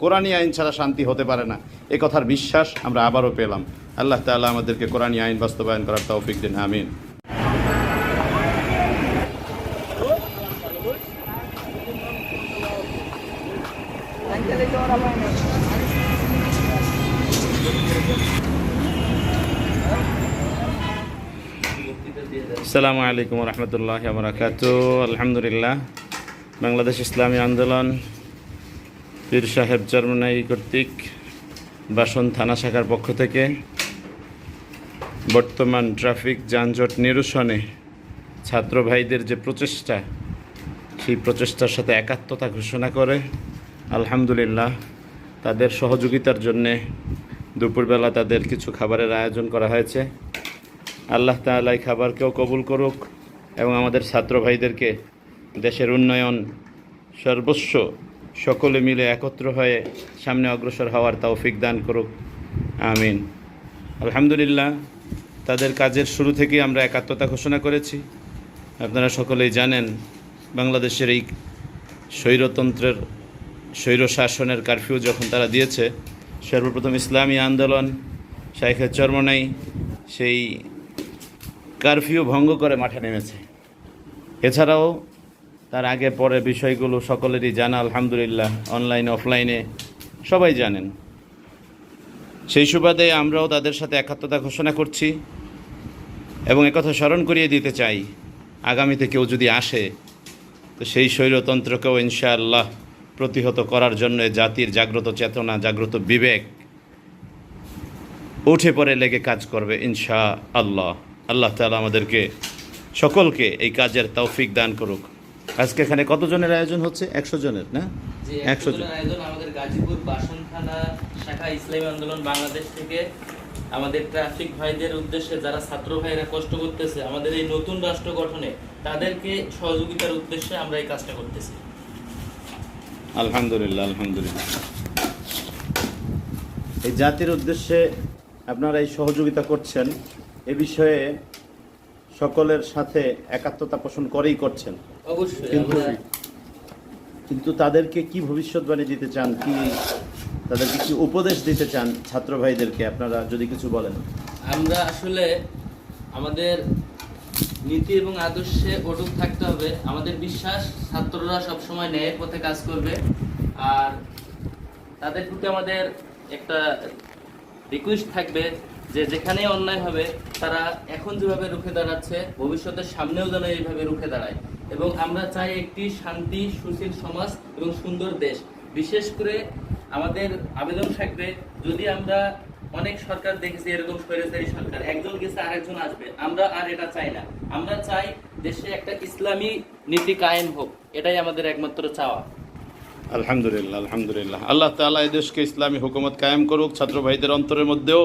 কোরআনী আইন ছাড়া শান্তি হতে পারে না, এ কথার বিশ্বাস আমরা আবারও পেলাম। আল্লাহ তাআলা আমাদেরকে কোরআনী আইন বাস্তবায়ন করার তৌফিক দিন, আমিন। আসসালামু আলাইকুম ওয়া রাহমাতুল্লাহি ওয়া বারাকাতুহু। আলহামদুলিল্লাহ, বাংলাদেশ ইসলামী আন্দোলন পীর সাহেব চরমনাই কর্তৃক বাসন থানা শাখার পক্ষ থেকে বর্তমান ট্রাফিক যানজট নিরসনে ছাত্র ভাইদের যে প্রচেষ্টা, সেই প্রচেষ্টার সাথে একাত্মতা ঘোষণা করে আলহামদুলিল্লাহ তাদের সহযোগিতার জন্যে দুপুরবেলা তাদের কিছু খাবারের আয়োজন করা হয়েছে। আল্লাহ তাআলা এই খাবারকেও কবুল করুক এবং আমাদের ছাত্র ভাইদেরকে দেশের উন্নয়ন সর্বস্ব সকলে মিলে একত্র হয়ে সামনে অগ্রসর হওয়ার তৌফিক দান করুক, আমিন। আলহামদুলিল্লাহ, তাদের কাজের শুরু থেকেই আমরা একাত্মতা ঘোষণা করেছি। আপনারা সকলেই জানেন, বাংলাদেশের এই স্বৈরতন্ত্রের স্বৈর শাসনের কারফিউ যখন তারা দিয়েছে, সর্বপ্রথম ইসলামী আন্দোলন শাইখে চরমনাই সেই কারফিউ ভঙ্গ করে মাঠে নেমেছে। এছাড়াও তার আগে পরে বিষয়গুলো সকলেরই জানা, আলহামদুলিল্লাহ, অনলাইনে অফলাইনে সবাই জানেন। সেই সুবাদে আমরাও তাদের সাথে একাত্মতা ঘোষণা করছি এবং একথা স্মরণ করিয়ে দিতে চাই, আগামীতে কেউ যদি আসে তো সেই স্বৈরতন্ত্রকেও ইনশাআল্লাহ প্রতিহত করার জন্য জাতির জাগ্রত চেতনা, জাগ্রত বিবেক উঠে পড়ে লেগে কাজ করবে ইনশাআল্লাহ। আল্লাহ তাআলা আমাদেরকে সকলকে এই কাজের তৌফিক দান করুক। আজকে এখানে কতজনের আয়োজন হচ্ছে? 100 জনের, না? 100 জন আয়োজন আমাদের গাজীপুর বাসন থানা শাখা ইসলামী আন্দোলন বাংলাদেশ থেকে আমাদের ট্রাফিক ভাইদের উদ্দেশ্যে, যারা ছাত্র ভাইরা কষ্ট করতেছে আমাদের এই নতুন রাষ্ট্র গঠনে, তাদেরকে সহযোগিতার উদ্দেশ্যে আমরা এই কাজটা করতেছি। আলহামদুলিল্লাহ, আলহামদুলিল্লাহ। এই জাতির উদ্দেশ্যে আপনারা এই সহযোগিতা করছেন, এ বিষয়ে সকলের সাথে একাত্মতা পোষণ করেই করছেন। অবশ্যই। কিন্তু তাদেরকে কি ভবিষ্যৎবাণী দিতে চান, কি তাদেরকে কি উপদেশ দিতে চান ছাত্র ভাইদেরকে, আপনারা যদি কিছু বলেন। আমরা আসলে আমাদের নীতি এবং আদর্শে অটুট থাকতে হবে। আমাদের বিশ্বাস ছাত্ররা সবসময় ন্যায়ের পথে কাজ করবে। আর তাদের প্রতি আমাদের একটা রিকোয়েস্ট থাকবে যে যেখানেই অন্যায় হবে তারা এখন যেভাবে রুখে দাঁড়াচ্ছে, ভবিষ্যতের সামনেও যেন এইভাবে রুখে দাঁড়ায়। এবং আমরা চাই একটি শান্তি, সুশীল সমাজ এবং সুন্দর দেশ। বিশেষ করে আমাদের আবেদন থাকবে, যদি আমরা অনেক সরকার দেখেছি এরকম স্বৈরাচারী সরকার, একজন গেছে আরেকজন আসবে, আমরা আর এটা চাই না। আমরা চাই দেশে একটা ইসলামী নীতি কায়েম হোক, এটাই আমাদের একমাত্র চাওয়া। আলহামদুলিল্লাহ, আলহামদুলিল্লাহ। আল্লাহ তাআলা এই দেশকে ইসলামী হুকুমত কায়েম করুক। ছাত্র ভাইদের অন্তরের মধ্যেও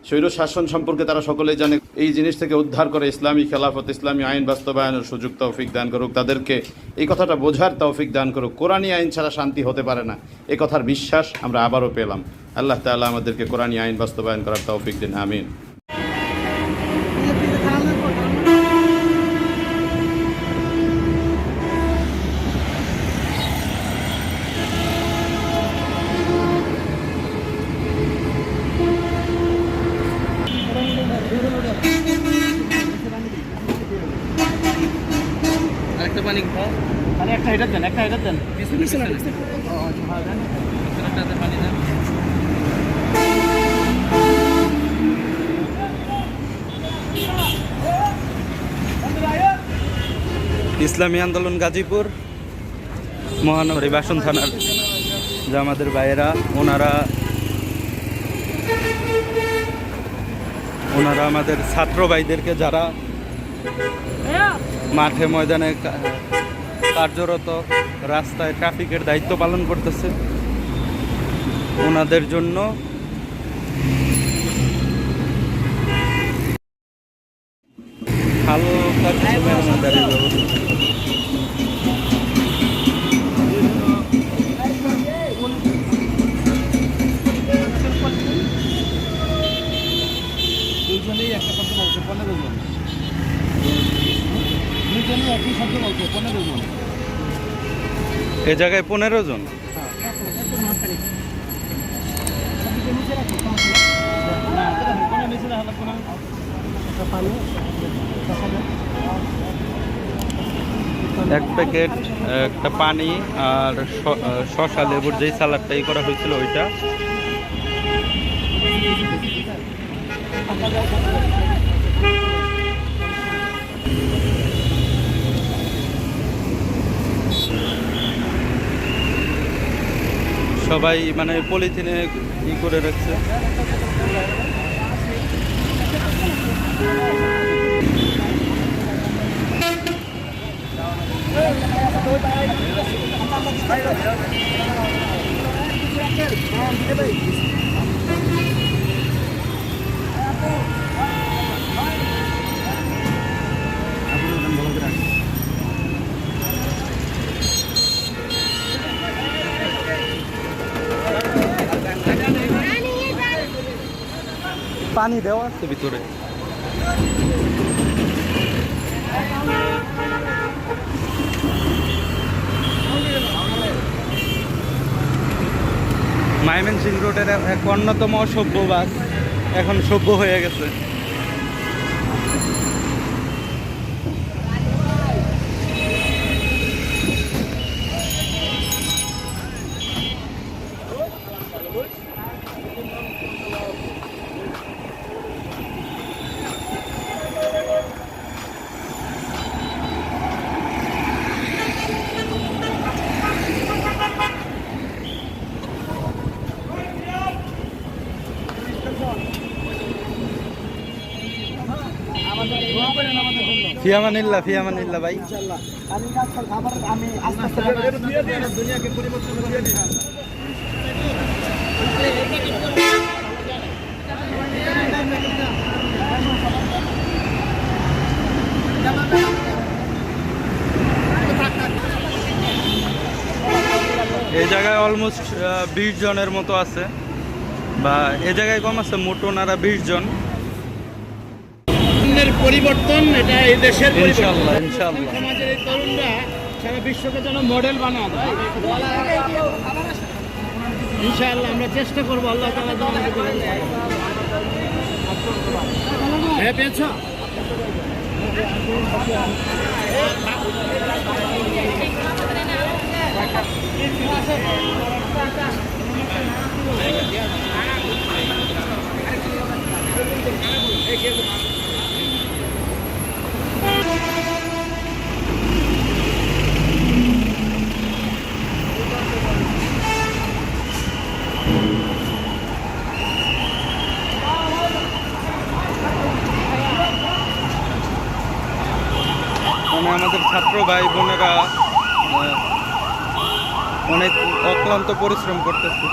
স্বৈর শাসন সম্পর্কে তারা সকলেই জানে, এই জিনিস থেকে উদ্ধার করে ইসলামী খেলাফত, ইসলামী আইন বাস্তবায়নের সুযোগ তৌফিক দান করুক। তাদেরকে এই কথাটা বোঝার তৌফিক দান করুক, কোরআনী আইন ছাড়া শান্তি হতে পারে না, এ কথার বিশ্বাস আমরা আবারও পেলাম। আল্লাহ তাআলা আমাদেরকে কোরআনী আইন বাস্তবায়ন করার তৌফিক দিন, আমিন। আরেকটা পানি মানে একটা হেটার দেন, একটা হেটার দেন। পানি দেন। ইসলামী আন্দোলন গাজীপুর মহানগরী বাসন থানার যে আমাদের ভাইয়েরা, ওনারা আমাদের ছাত্র ভাইদেরকে, যারা মাঠে ময়দানে কার্যরত, রাস্তায় ট্রাফিকের দায়িত্ব পালন করতেছে, ওনাদের জন্য হালকা কিছু মেহমানদারির ব্যবস্থা। দুইজনেই একটা শব্দ বলছে, 15 জন। দুইজনেই একই শব্দ বলছে, 15 জন। এ জায়গায় 15 জন। হ্যাঁ, এক প্যাকেট একটা পানি আর শসা লেবুর যেই সালাডটাই করা হয়েছিল ওইটা। সবাই মানে পলিথিনে ই করে রাখছে। পানি দেওয়া আছে ভিতরে। ময়মনসিংহ রোডের এক অন্যতম সভ্য বাস এখন সভ্য হয়ে গেছে। ফিয়ামানিল্লাহ, ফিয়ামানিল্লাহ ভাই। দুনিয়াকে পরিবর্তন করে দিই। এই জায়গায় অলমোস্ট 20 জনের মতো আছে, বা এ জায়গায় কম আছে, মোট ওনারা 20 জন। পরিবর্তন, এটা এই দেশের ইনশাআল্লাহ ইনশাআল্লাহ। সমাজের এই তরুণরা সারা বিশ্বকে যেন মডেল বানায় দেয়। ইনশাআল্লাহ আমরা চেষ্টা করবো, আল্লাহ তাআলা যেন আমাদের হ্যাঁ পেয়েছ। মানে আমাদের ছাত্র ভাই বোনেরা অনেক অক্লান্ত পরিশ্রম করতেছে।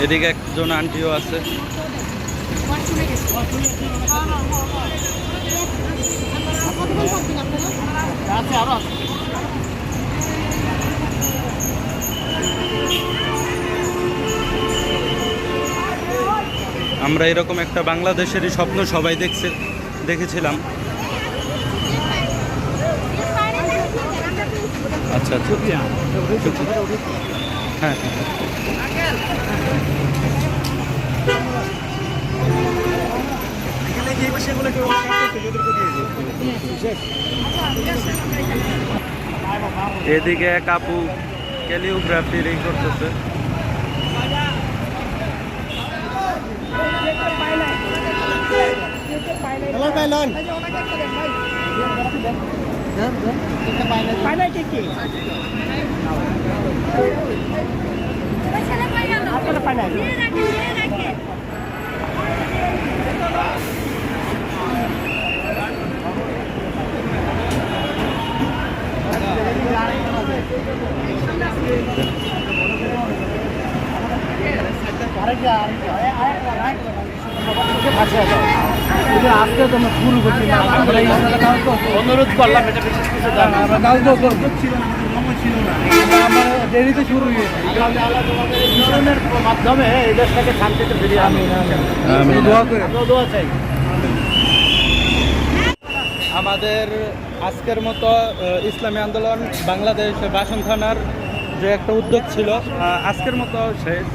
এদিকে একজন আন্টিও আছে। আমরা এরকম একটা বাংলাদেশেরই স্বপ্ন সবাই দেখেছিলাম। আচ্ছা আচ্ছা, হ্যাঁ এদিকে এক আপু ক্যালিওগ্রাফি করতেছে। পাইলন অনুরোধ করলাম, এটা বিশেষ কিছু দাম দেরিতে শুরু হয়েছে ধরনের মাধ্যমে এই দেশটাকে শান্তিতে ফিরিয়ে আমি দোয়া চাই। আমাদের আজকের মতো ইসলামী আন্দোলন বাংলাদেশ বাসন থানার যে একটা উদ্যোগ ছিল, আজকের মতো শেষ।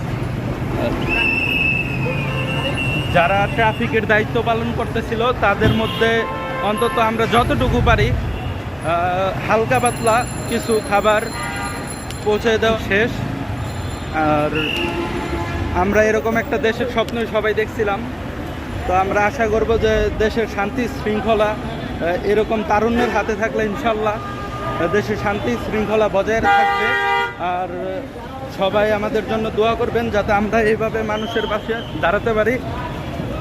যারা ট্রাফিকের দায়িত্ব পালন করতেছিল তাদের মধ্যে অন্তত আমরা যতটুকু পারি হালকা পাতলা কিছু খাবার পৌঁছে দেওয়া শেষ। আর আমরা এরকম একটা দেশের স্বপ্নই সবাই দেখছিলাম, তো আমরা আশা করব যে দেশের শান্তি শৃঙ্খলা এরকম তারুণ্যের হাতে থাকলে ইনশাল্লাহ দেশের শান্তি শৃঙ্খলা বজায় থাকবে। আর সবাই আমাদের জন্য দোয়া করবেন যাতে আমরা এইভাবে মানুষের পাশে দাঁড়াতে পারি।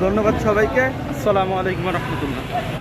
ধন্যবাদ সবাইকে। আসসালামু আলাইকুম রহমতুল্লাহ।